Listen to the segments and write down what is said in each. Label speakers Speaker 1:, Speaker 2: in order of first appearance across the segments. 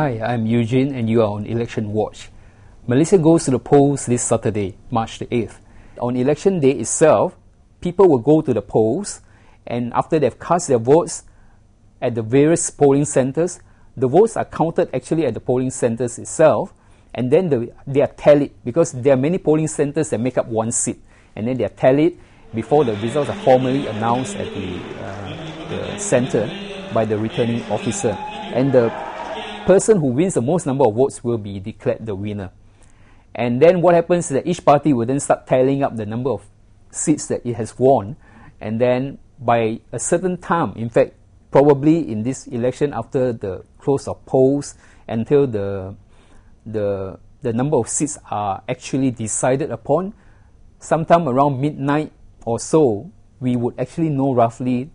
Speaker 1: Hi, I'm Eugene and you are on Election Watch. Malaysia goes to the polls this Saturday, March the 8th. On election day itself, people will go to the polls, and after they've cast their votes at the various polling centres, the votes are counted actually at the polling centres itself, and then they are tallied, because there are many polling centres that make up one seat, and then they are tallied before the results are formally announced at the centre by the returning officer. And the person who wins the most number of votes will be declared the winner. And then what happens is that each party will then start tallying up the number of seats that it has won, and then by a certain time, in fact, probably in this election after the close of polls, until the number of seats are actually decided upon, sometime around midnight or so, we would actually know roughly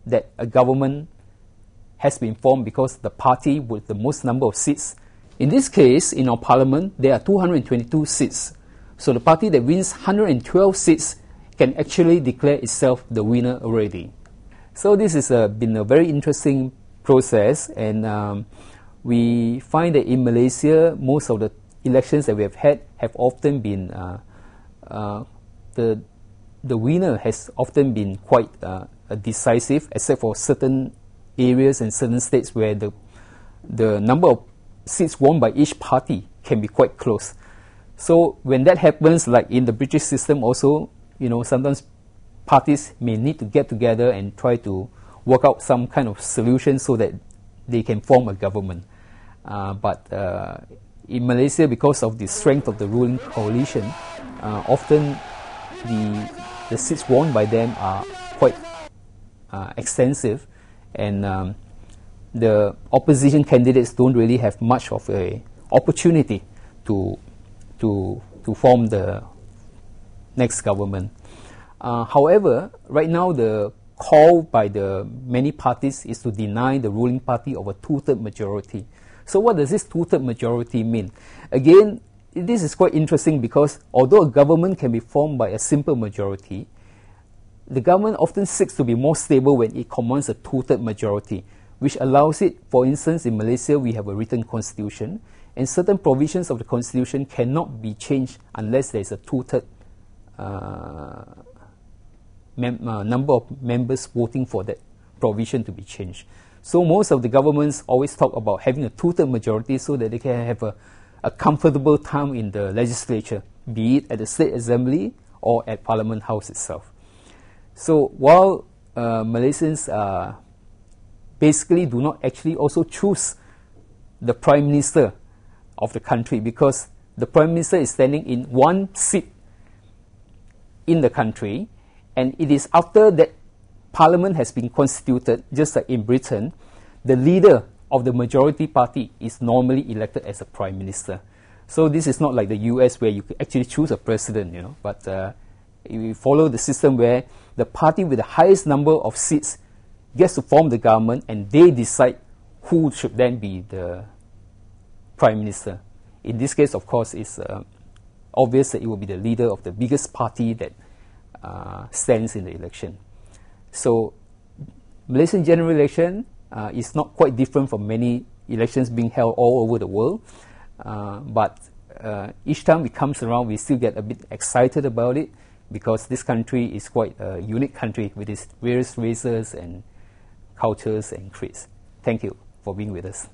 Speaker 1: that a government has been formed, because the party with the most number of seats. In this case, in our parliament, there are 222 seats. So the party that wins 112 seats can actually declare itself the winner already. So this has been a very interesting process, and we find that in Malaysia, most of the elections that we have had have often been, the winner has often been quite decisive, except for certain areas and certain states where the number of seats won by each party can be quite close. So when that happens, like in the British system also, sometimes parties may need to get together and try to work out some kind of solution so that they can form a government. But in Malaysia, because of the strength of the ruling coalition, often the seats won by them are quite extensive, and the opposition candidates don't really have much of a opportunity to form the next government. However, right now the call by the many parties is to deny the ruling party of a two-third majority. So what does this two-third majority mean? Again, this is quite interesting, because although a government can be formed by a simple majority, the government often seeks to be more stable when it commands a two-third majority, which allows it. For instance, in Malaysia, we have a written constitution, and certain provisions of the constitution cannot be changed unless there is a two-third number of members voting for that provision to be changed. So most of the governments always talk about having a two-third majority so that they can have a comfortable time in the legislature, be it at the State Assembly or at Parliament House itself. So while Malaysians basically do not actually also choose the Prime Minister of the country, because the Prime Minister is standing in one seat in the country, and it is after that Parliament has been constituted, just like in Britain, the leader of the majority party is normally elected as a Prime Minister. So this is not like the US where you can actually choose a president, but we follow the system where the party with the highest number of seats gets to form the government, and they decide who should then be the Prime Minister. In this case, of course, it's obvious that it will be the leader of the biggest party that stands in the election. So Malaysian general election is not quite different from many elections being held all over the world, but each time it comes around, we still get a bit excited about it, because this country is quite a unique country with its various races and cultures and creeds. Thank you for being with us.